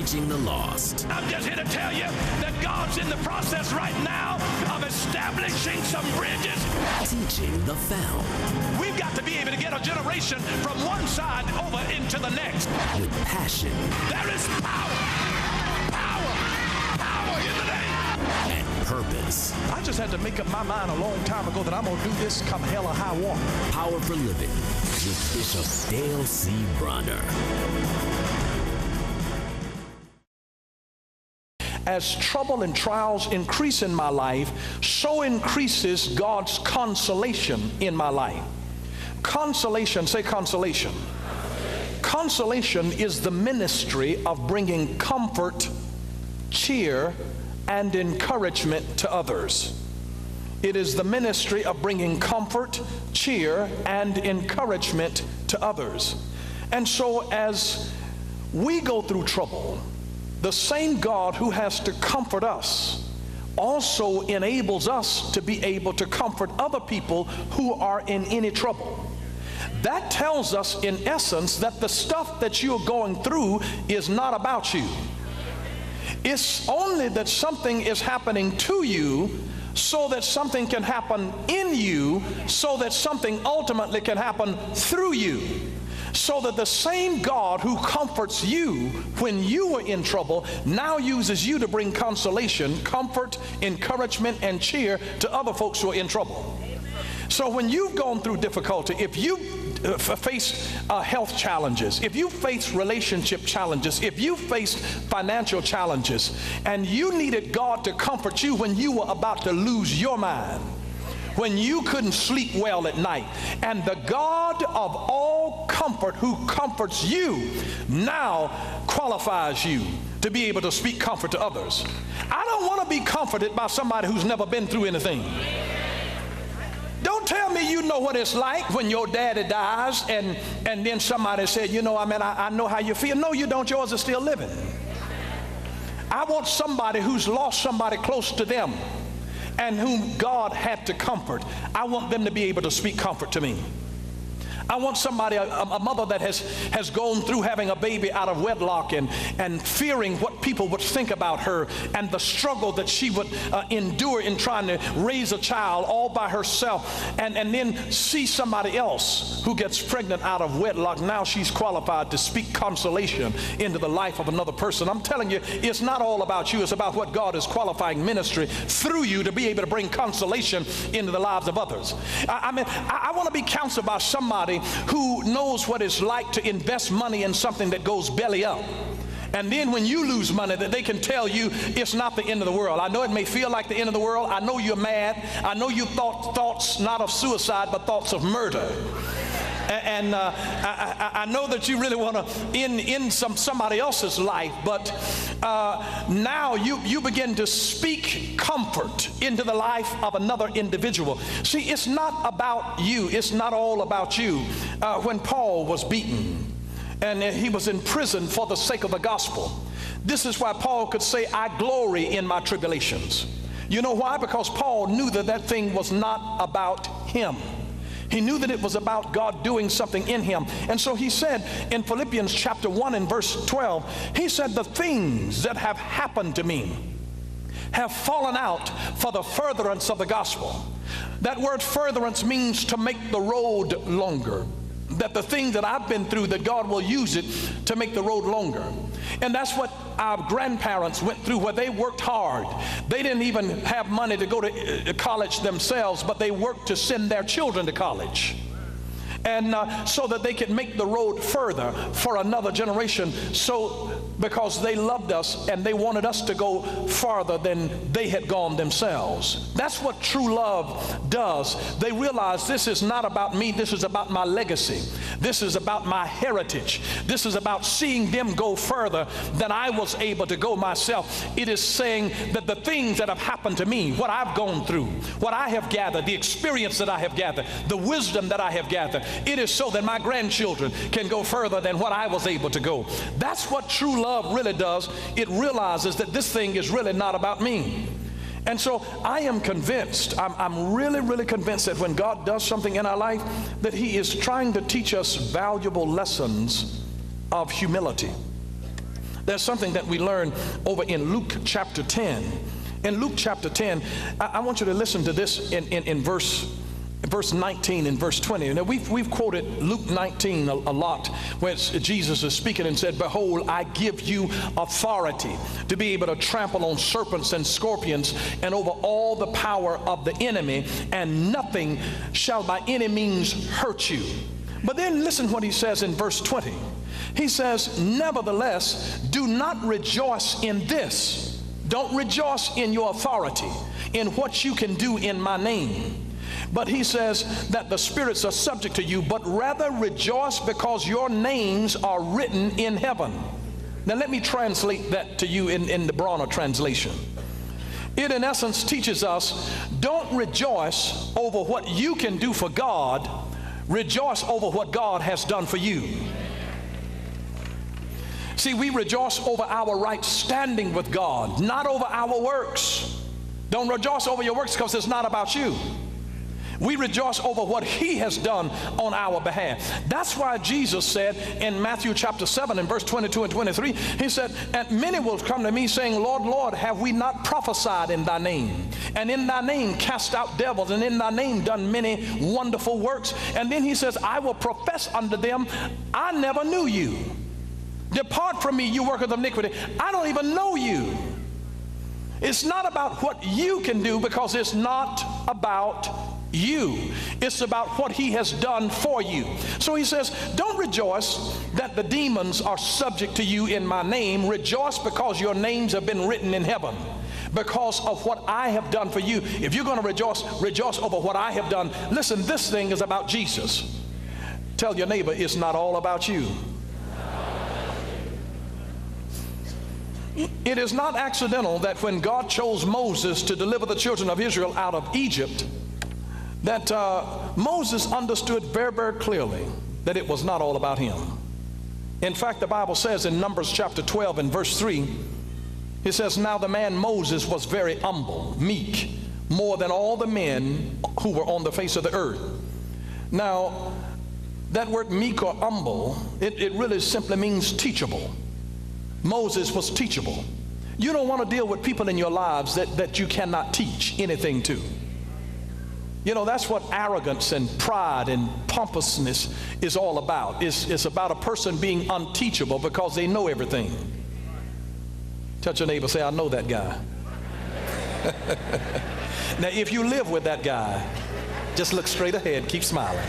reaching the lost. I'm just here to tell you that God's in the process right now of establishing some bridges. Teaching the found. We've got to be able to get a generation from one side over into the next. With passion. There is power in the name. And purpose. I just had to make up my mind a long time ago that I'm going to do this come hell or high water. Power for Living with Bishop Dale C. Bronner. As trouble and trials increase in my life, so increases God's consolation in my life. Consolation, say consolation. Consolation is the ministry of bringing comfort, cheer, and encouragement to others. It is the ministry of bringing comfort, cheer, and encouragement to others. And so as we go through trouble, the same God who has to comfort us also enables us to be able to comfort other people who are in any trouble. That tells us, in essence, that the stuff that you're going through is not about you. It's only that something is happening to you so that something can happen in you, so that something ultimately can happen through you. So that the same God who comforts you when you were in trouble now uses you to bring consolation, comfort, encouragement, and cheer to other folks who are in trouble. So when you've gone through difficulty, if you face health challenges, if you face relationship challenges, if you faced financial challenges, and you needed God to comfort you when you were about to lose your mind, when you couldn't sleep well at night, and the God of all comfort who comforts you now qualifies you to be able to speak comfort to others. I don't want to be comforted by somebody who's never been through anything. Don't tell me you know what it's like when your daddy dies and then somebody said, you know, I know how you feel. No, you don't. Yours is still living. I want somebody who's lost somebody close to them and whom God had to comfort. I want them to be able to speak comfort to me. I want somebody, a mother that has gone through having a baby out of wedlock and fearing what people would think about her and the struggle that she would endure in trying to raise a child all by herself, and then see somebody else who gets pregnant out of wedlock. Now she's qualified to speak consolation into the life of another person. I'm telling you, it's not all about you. It's about what God is qualifying ministry through you to be able to bring consolation into the lives of others. I want to be counseled by somebody who knows what it's like to invest money in something that goes belly up. And then when you lose money, that they can tell you it's not the end of the world. I know it may feel like the end of the world. I know you're mad. I know you thoughts not of suicide, but thoughts of murder. And I know that you really want to end somebody else's life, but now you begin to speak comfort into the life of another individual. See, it's not about you. It's not all about you. When Paul was beaten and he was in prison for the sake of the gospel, this is why Paul could say, I glory in my tribulations. You know why? Because Paul knew that thing was not about him. He knew that it was about God doing something in him. And so he said in Philippians chapter 1 and verse 12, he said, the things that have happened to me have fallen out for the furtherance of the gospel. That word furtherance means to make the road longer. That the thing that I've been through, that God will use it to make the road longer. And that's what our grandparents went through, where they worked hard. They didn't even have money to go to college themselves, but they worked to send their children to college. And so that they could make the road further for another generation. So because they loved us and they wanted us to go farther than they had gone themselves. That's what true love does. They realize this is not about me. This is about my legacy. This is about my heritage. This is about seeing them go further than I was able to go myself. It is saying that the things that have happened to me, what I've gone through, what I have gathered, the experience that I have gathered, the wisdom that I have gathered, it is so that my grandchildren can go further than what I was able to go. That's what true love really does. It realizes that this thing is really not about me. And so I am convinced, I'm really convinced that when God does something in our life, that He is trying to teach us valuable lessons of humility. There's something that we learn over in Luke chapter 10. In Luke chapter 10, I want you to listen to this in verse 19 and verse 20. Now we've quoted Luke 19 a lot, where Jesus is speaking and said, "Behold, I give you authority to be able to trample on serpents and scorpions and over all the power of the enemy, and nothing shall by any means hurt you." But then listen what he says in verse 20. He says, "Nevertheless, do not rejoice in this." Don't rejoice in your authority, in what you can do in my name. But he says that the spirits are subject to you, but rather rejoice because your names are written in heaven. Now let me translate that to you in the برونر translation. It in essence teaches us, don't rejoice over what you can do for God, rejoice over what God has done for you. See, we rejoice over our right standing with God, not over our works. Don't rejoice over your works because it's not about you. We rejoice over what he has done on our behalf. That's why Jesus said in Matthew chapter 7 and verse 22 and 23, he said, "And many will come to me saying, Lord, Lord, have we not prophesied in thy name? And in thy name cast out devils, and in thy name done many wonderful works." And then he says, "I will profess unto them, I never knew you. Depart from me, you workers of iniquity. I don't even know you." It's not about what you can do, because it's not about you. It's about what he has done for you. So he says, don't rejoice that the demons are subject to you in my name. Rejoice because your names have been written in heaven, because of what I have done for you. If you're going to rejoice, rejoice over what I have done. Listen, this thing is about Jesus. Tell your neighbor, it's not all about you. It is not accidental that when God chose Moses to deliver the children of Israel out of Egypt, that Moses understood very, very clearly that it was not all about him. In fact, the Bible says in Numbers chapter 12 and verse 3, it says, "Now the man Moses was very humble, meek, more than all the men who were on the face of the earth." Now, that word meek or humble, it really simply means teachable. Moses was teachable. You don't want to deal with people in your lives that you cannot teach anything to. You know, that's what arrogance and pride and pompousness is all about. It's about a person being unteachable because they know everything. Touch your neighbor, say, "I know that guy." Now, if you live with that guy, just look straight ahead, keep smiling.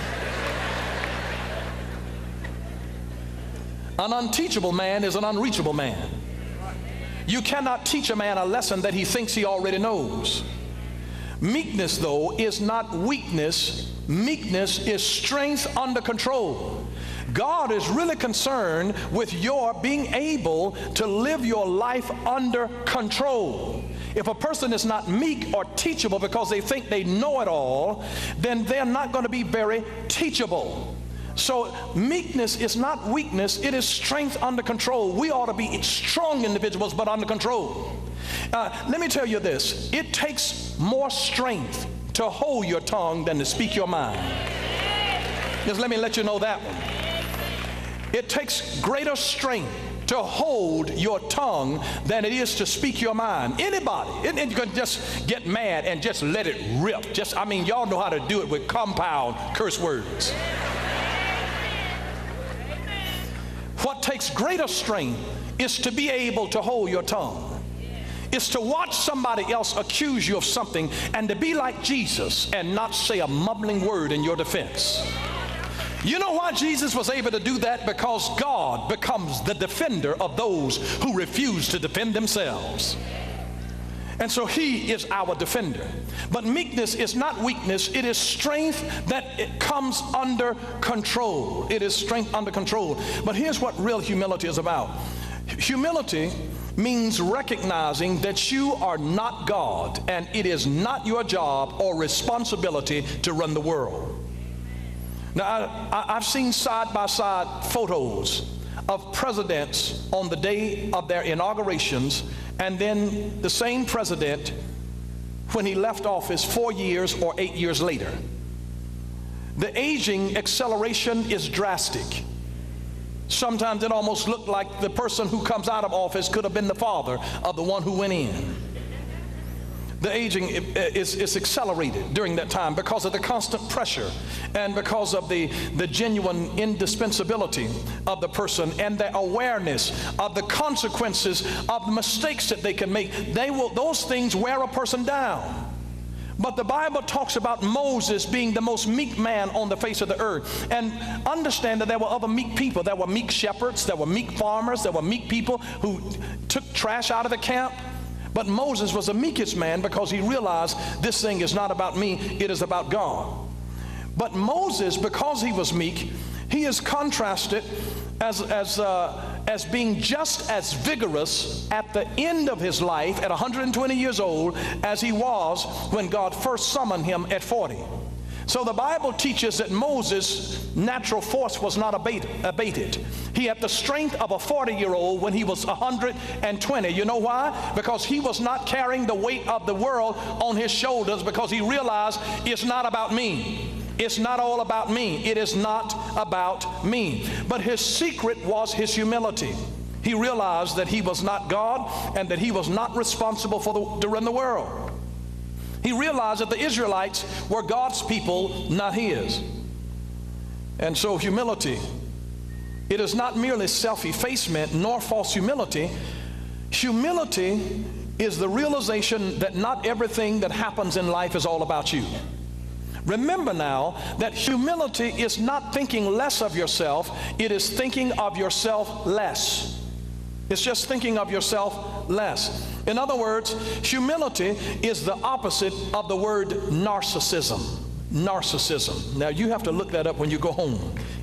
An unteachable man is an unreachable man. You cannot teach a man a lesson that he thinks he already knows. Meekness, though, is not weakness. Meekness is strength under control. God is really concerned with your being able to live your life under control. If a person is not meek or teachable because they think they know it all, then they're not going to be very teachable. So meekness is not weakness, it is strength under control. We ought to be strong individuals, but under control. Let me tell you this, it takes more strength to hold your tongue than to speak your mind. Just let me let you know that one. It takes greater strength to hold your tongue than it is to speak your mind. Anybody, and you can just get mad and just let it rip. Y'all know how to do it with compound curse words. What takes greater strength is to be able to hold your tongue. It's to watch somebody else accuse you of something and to be like Jesus and not say a mumbling word in your defense. You know why Jesus was able to do that? Because God becomes the defender of those who refuse to defend themselves. And so he is our defender. But meekness is not weakness. It is strength that it comes under control. It is strength under control. But here's what real humility is about. Humility means recognizing that you are not God and it is not your job or responsibility to run the world. Now, I've seen side-by-side photos of presidents on the day of their inaugurations, and then the same president when he left office 4 years or 8 years later. The aging acceleration is drastic. Sometimes it almost looked like the person who comes out of office could have been the father of the one who went in. The aging is accelerated during that time because of the constant pressure and because of the genuine indispensability of the person and the awareness of the consequences of the mistakes that they can make. Those things wear a person down. But the Bible talks about Moses being the most meek man on the face of the earth. And understand that there were other meek people. There were meek shepherds, there were meek farmers, there were meek people who took trash out of the camp. But Moses was the meekest man because he realized this thing is not about me, it is about God. But Moses, because he was meek, he is contrasted as being just as vigorous at the end of his life at 120 years old as he was when God first summoned him at 40. So the Bible teaches that Moses' natural force was not abated. He had the strength of a 40-year-old when he was 120. You know why? Because he was not carrying the weight of the world on his shoulders, because he realized it's not about me. It's not all about me. It is not about me. But his secret was his humility. He realized that he was not God and that he was not responsible to run the world. He realized that the Israelites were God's people, not his. And so humility, it is not merely self-effacement nor false humility. Humility is the realization that not everything that happens in life is all about you. Remember now that humility is not thinking less of yourself, it is thinking of yourself less. It's just thinking of yourself less. In other words, humility is the opposite of the word narcissism. Narcissism. Now you have to look that up when you go home.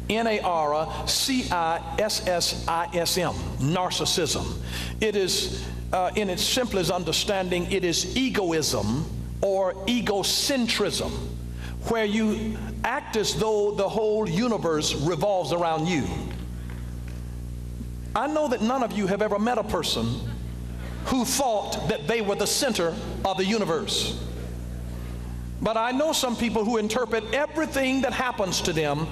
N-A-R-C-I-S-S-I-S-M. Narcissism. It is, in its simplest understanding, it is egoism or egocentrism, where you act as though the whole universe revolves around you. I know that none of you have ever met a person who thought that they were the center of the universe. But I know some people who interpret everything that happens to them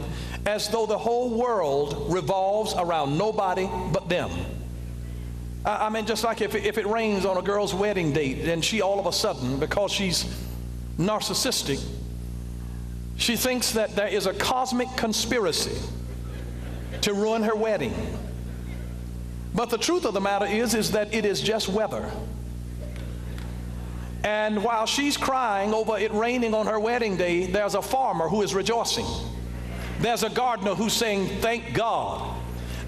as though the whole world revolves around nobody but them. I mean, just like if it rains on a girl's wedding date, and she all of a sudden, because she's narcissistic, she thinks that there is a cosmic conspiracy to ruin her wedding. But the truth of the matter is that it is just weather. And while she's crying over it raining on her wedding day, there's a farmer who is rejoicing. There's a gardener who's saying, thank God.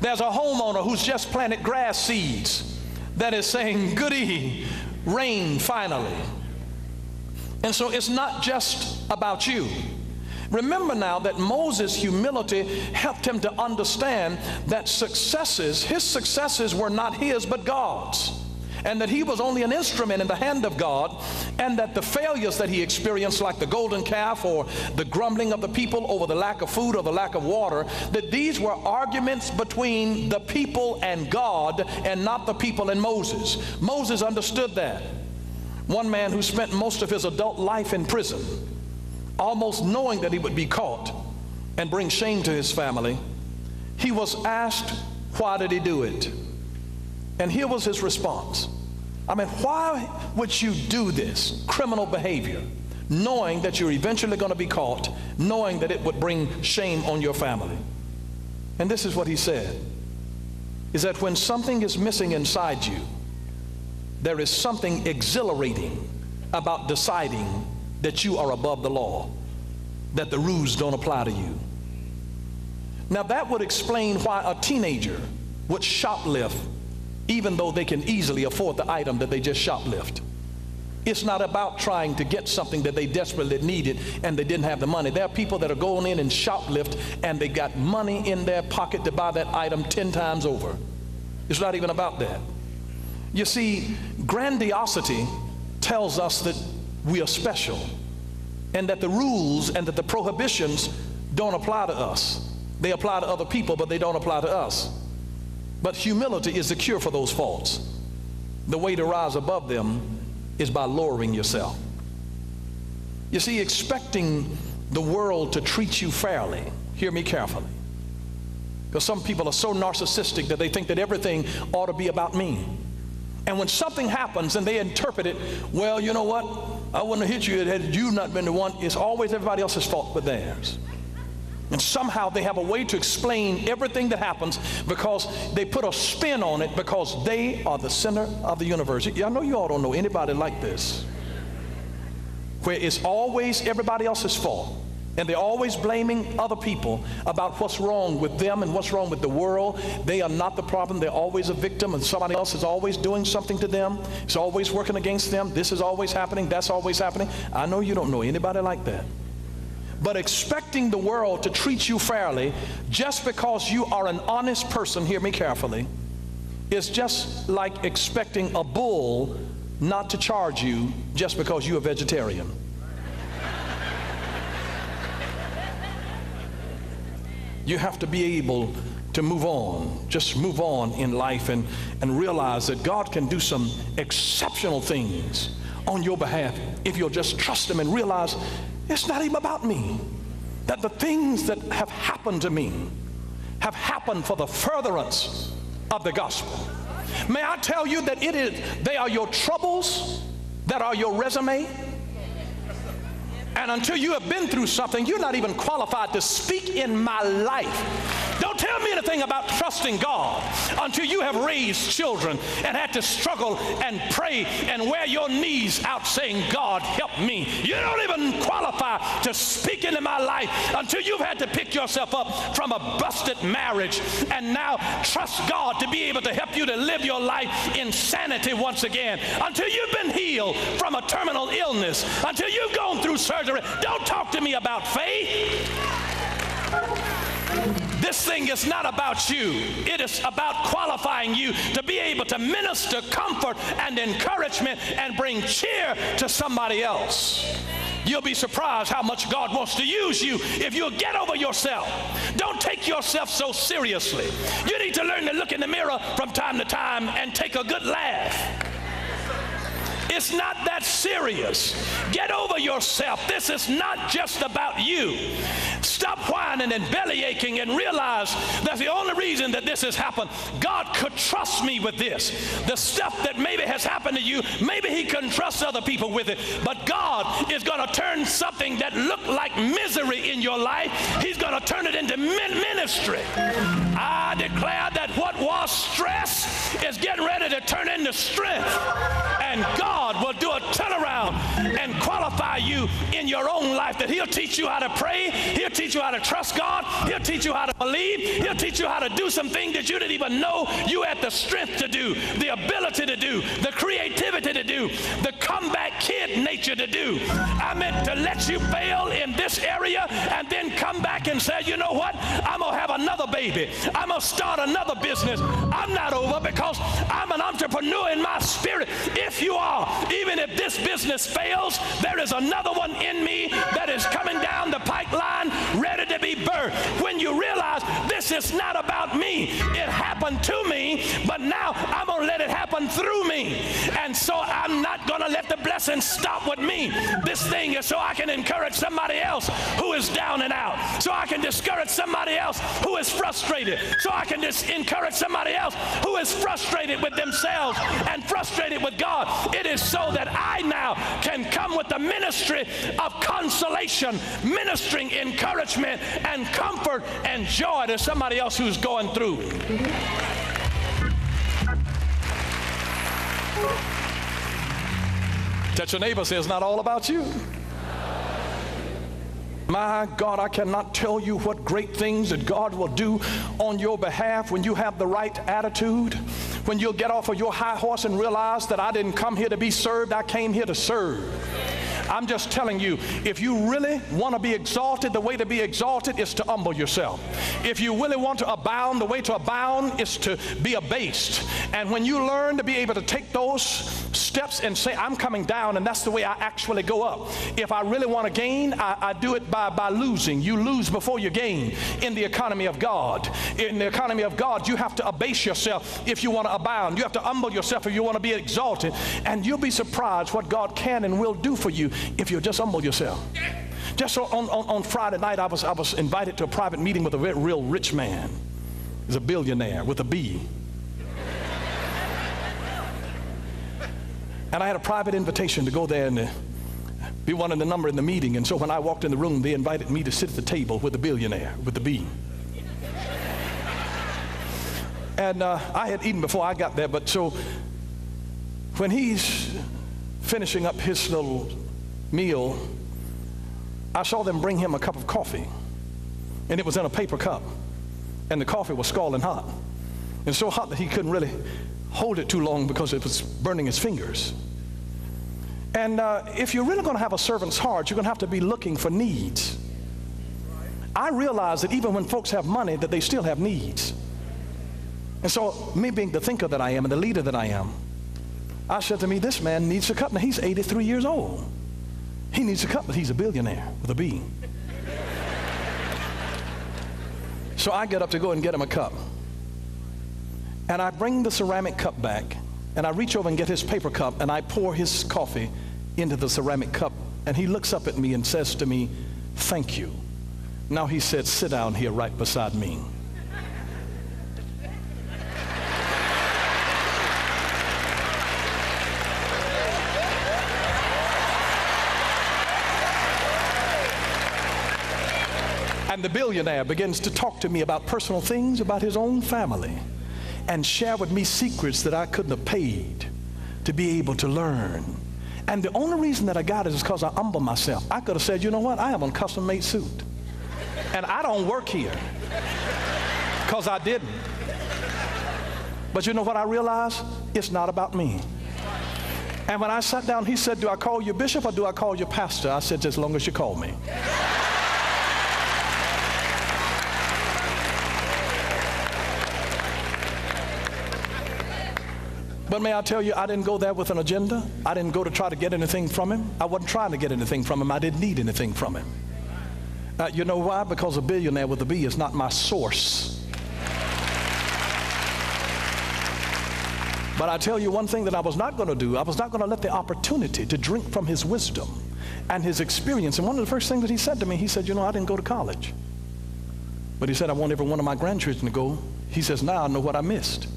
There's a homeowner who's just planted grass seeds that is saying, goody, rain finally. And so it's not just about you. Remember now that Moses' humility helped him to understand that his successes were not his but God's, and that he was only an instrument in the hand of God, and that the failures that he experienced, like the golden calf or the grumbling of the people over the lack of food or the lack of water, that these were arguments between the people and God and not the people and Moses. Moses understood that. One man who spent most of his adult life in prison, almost knowing that he would be caught and bring shame to his family, he was asked, why did he do it? And here was his response. I mean, why would you do this criminal behavior, knowing that you're eventually going to be caught, knowing that it would bring shame on your family? And this is what he said, is that when something is missing inside you, there is something exhilarating about deciding that you are above the law, that the rules don't apply to you. Now that would explain why a teenager would shoplift even though they can easily afford the item that they just shoplift. It's not about trying to get something that they desperately needed and they didn't have the money. There are people that are going in and shoplift and they got money in their pocket to buy that item 10 times over. It's not even about that. You see, grandiosity tells us that we are special, and that the rules and that the prohibitions don't apply to us. They apply to other people, but they don't apply to us. But humility is the cure for those faults. The way to rise above them is by lowering yourself. You see, expecting the world to treat you fairly, hear me carefully, Because some people are so narcissistic that they think that everything ought to be about me. And when something happens and they interpret it, well, you know what? I wouldn't have hit you had you not been the one. It's always everybody else's fault but theirs. And somehow they have a way to explain everything that happens because they put a spin on it because they are the center of the universe. I know you all don't know anybody like this, where it's always everybody else's fault. And they're always blaming other people about what's wrong with them and what's wrong with the world. They are not the problem. They're always a victim, and somebody else is always doing something to them. It's always working against them. This is always happening. That's always happening. I know you don't know anybody like that. But expecting the world to treat you fairly just because you are an honest person, hear me carefully, is just like expecting a bull not to charge you just because you're a vegetarian. You have to be able to move on, just move on in life and realize that God can do some exceptional things on your behalf if you'll just trust Him and realize it's not even about me. That the things that have happened to me have happened for the furtherance of the gospel. May I tell you that they are your troubles that are your resume. And until you have been through something, you're not even qualified to speak in my life. Don't tell me anything about trusting God until you have raised children and had to struggle and pray and wear your knees out saying, God, help me. You don't even qualify to speak into my life until you've had to pick yourself up from a busted marriage and now trust God to be able to help you to live your life in sanity once again. Until you've been healed from a terminal illness, until you've gone through surgery. Don't talk to me about faith. This thing is not about you. It is about qualifying you to be able to minister comfort and encouragement and bring cheer to somebody else. You'll be surprised how much God wants to use you if you'll get over yourself. Don't take yourself so seriously. You need to learn to look in the mirror from time to time and take a good laugh. It's not that serious. Get over yourself. This is not just about you. Stop whining and belly aching and realize that's the only reason that this has happened. God could trust me with this. The stuff that maybe has happened to you, maybe He couldn't trust other people with it. But God is going to turn something that looked like misery in your life, He's going to turn it into ministry. I declare that what was stress is getting ready to turn into strength. And God will do a turnaround and qualify you in your own life, that He'll teach you how to pray, He'll teach you how to trust God, He'll teach you how to believe, He'll teach you how to do some things that you didn't even know you had the strength to do, the ability to do, the creativity to do, the comeback kid nature to do. I meant to let you fail in this area and then come back and say, you know what, I'm going to have another baby, I'm going to start another business. I'm not over because I'm an entrepreneur in my spirit. If you are, even if this business fails, there is another one in me that is coming down the pipeline ready to be birthed. When you realize this is not about me, it happened to me, but now I'm going to let it happen through me. And so I'm not going to let the blessing stop with me. This thing is so I can encourage somebody else who is down and out, so I can discourage somebody else who is frustrated, so I can just encourage somebody else who is frustrated with themselves and frustrated with God. It is so that I now can come with the ministry of consolation, ministering encouragement and comfort and joy to somebody else who's going through. Touch your neighbor, say it's not all about you. My God, I cannot tell you what great things that God will do on your behalf when you have the right attitude, when you'll get off of your high horse and realize that I didn't come here to be served, I came here to serve. I'm just telling you, if you really want to be exalted, the way to be exalted is to humble yourself. If you really want to abound, the way to abound is to be abased. And when you learn to be able to take those steps and say, I'm coming down, and that's the way I actually go up. If I really want to gain, I do it by losing. You lose before you gain in the economy of God. In the economy of God, you have to abase yourself if you want to abound. You have to humble yourself if you want to be exalted. And you'll be surprised what God can and will do for you if you'll just humble yourself. Just on Friday night, I was invited to a private meeting with a real rich man. is a billionaire with a B. And I had a private invitation to go there and be one of the number in the meeting. And so when I walked in the room, they invited me to sit at the table with the billionaire with the B. And I had eaten before I got there, but so when he's finishing up his little meal, I saw them bring him a cup of coffee, and it was in a paper cup, and the coffee was scalding hot, and so hot that he couldn't really hold it too long because it was burning his fingers. And if you're really going to have a servant's heart, you're going to have to be looking for needs. I realize that even when folks have money, that they still have needs. And so me being the thinker that I am and the leader that I am, I said to me, this man needs a cup. Now he's 83 years old. He needs a cup, but he's a billionaire with a B. So I get up to go and get him a cup. And I bring the ceramic cup back, and I reach over and get his paper cup, and I pour his coffee into the ceramic cup. And he looks up at me and says to me, thank you. Now he said, sit down here right beside me. And the billionaire begins to talk to me about personal things, about his own family, and share with me secrets that I couldn't have paid to be able to learn. And the only reason that I got it is because I humbled myself. I could have said, you know what, I have a custom-made suit, and I don't work here, because I didn't. But you know what I realized? It's not about me. And when I sat down, he said, do I call you bishop or do I call you pastor? I said, just as long as you call me. But may I tell you, I didn't go there with an agenda. I didn't go to try to get anything from him. I wasn't trying to get anything from him. I didn't need anything from him. You know why? Because a billionaire with a B is not my source. But I tell you one thing that I was not going to do. I was not going to let the opportunity to drink from his wisdom and his experience. And one of the first things that he said to me, he said, you know, I didn't go to college. But he said, I want every one of my grandchildren to go. He says, now I know what I missed.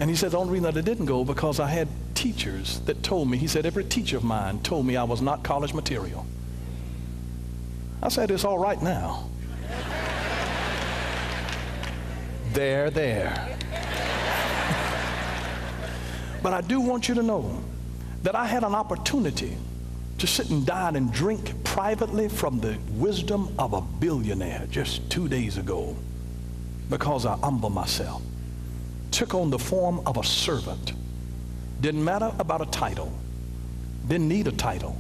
And he said, the only reason that I didn't go because I had teachers that told me, he said, every teacher of mine told me I was not college material. I said, it's all right now. There. But I do want you to know that I had an opportunity to sit and dine and drink privately from the wisdom of a billionaire just 2 days ago because I humbled myself. Took on the form of a servant. Didn't matter about a title. Didn't need a title.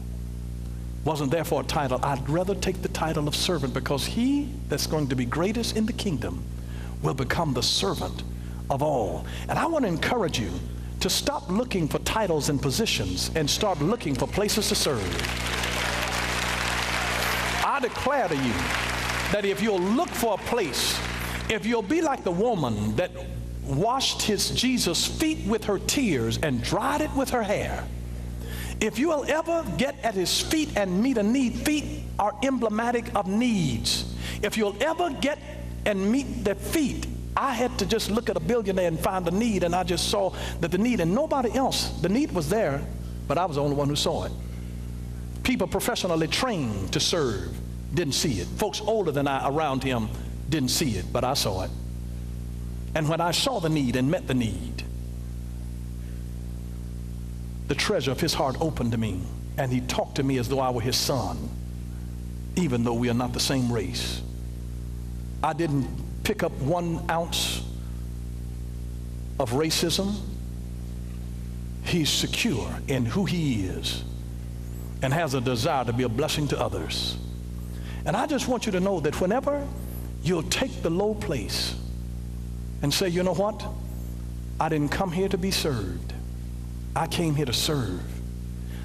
Wasn't there for a title. I'd rather take the title of servant because he that's going to be greatest in the kingdom will become the servant of all. And I want to encourage you to stop looking for titles and positions and start looking for places to serve. I declare to you that if you'll look for a place, if you'll be like the woman that washed Jesus' feet with her tears and dried it with her hair, if you will ever get at his feet and meet a need, feet are emblematic of needs. If you'll ever get and meet their feet, I had to just look at a billionaire and find a need, and I just saw that the need, and nobody else, the need was there, but I was the only one who saw it. People professionally trained to serve didn't see it. Folks older than I around him didn't see it, but I saw it. And when I saw the need and met the need, the treasure of his heart opened to me, and he talked to me as though I were his son, even though we are not the same race. I didn't pick up 1 ounce of racism. He's secure in who he is and has a desire to be a blessing to others. And I just want you to know that whenever you'll take the low place and say, you know what? I didn't come here to be served. I came here to serve.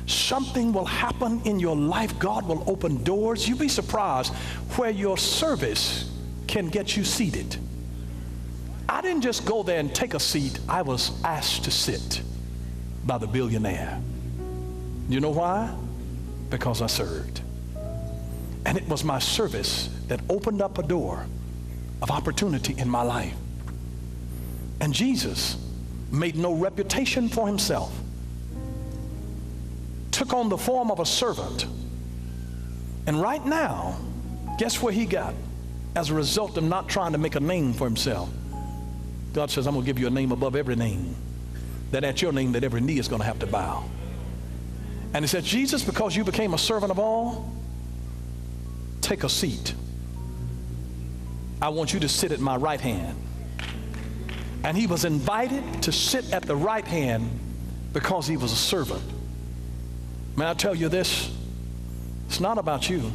Something will happen in your life. God will open doors. You'll be surprised where your service can get you seated. I didn't just go there and take a seat. I was asked to sit by the billionaire. You know why? Because I served. And it was my service that opened up a door of opportunity in my life. And Jesus made no reputation for himself, took on the form of a servant. And right now, guess where he got as a result of not trying to make a name for himself? God says, I'm going to give you a name above every name, that at your name that every knee is going to have to bow. And he said, Jesus, because you became a servant of all, take a seat. I want you to sit at my right hand. And he was invited to sit at the right hand because he was a servant. May I tell you this? It's not about you.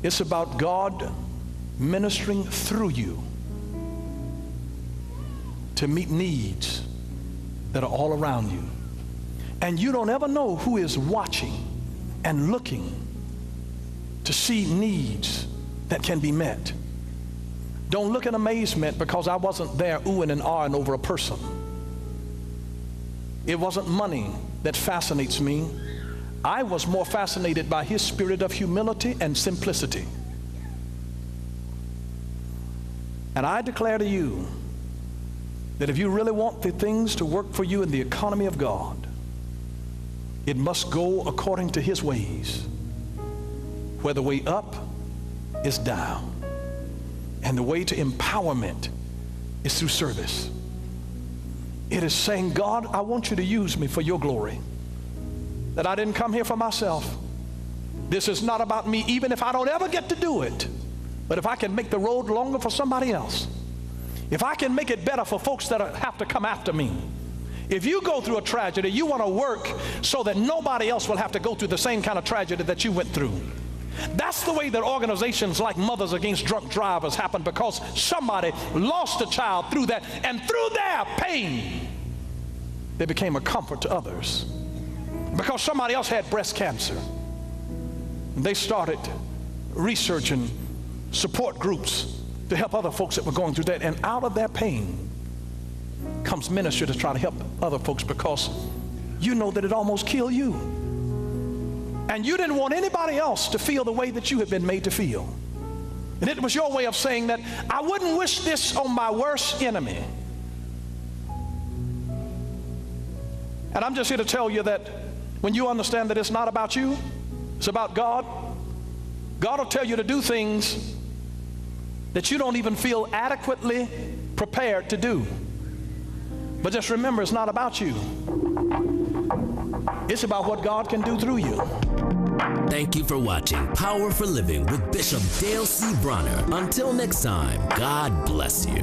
It's about God ministering through you to meet needs that are all around you. And you don't ever know who is watching and looking to see needs that can be met. Don't look in amazement because I wasn't there oohing and ahhing over a person. It wasn't money that fascinates me. I was more fascinated by his spirit of humility and simplicity. And I declare to you that if you really want the things to work for you in the economy of God, it must go according to his ways, where the way up is down, and the way to empowerment is through service. It is saying, God, I want you to use me for your glory, that I didn't come here for myself. This is not about me, even if I don't ever get to do it. But if I can make the road longer for somebody else, if I can make it better for folks that have to come after me. If you go through a tragedy, you want to work so that nobody else will have to go through the same kind of tragedy that you went through. That's the way that organizations like Mothers Against Drunk Drivers happen, because somebody lost a child through that, and through their pain, they became a comfort to others. Because somebody else had breast cancer, they started researching support groups to help other folks that were going through that, and out of their pain comes ministry to try to help other folks, because you know that it almost killed you. And you didn't want anybody else to feel the way that you had been made to feel. And it was your way of saying that I wouldn't wish this on my worst enemy. And I'm just here to tell you that when you understand that it's not about you, it's about God, God will tell you to do things that you don't even feel adequately prepared to do. But just remember, it's not about you. It's about what God can do through you. Thank you for watching Power for Living with Bishop Dale C. Bronner. Until next time, God bless you.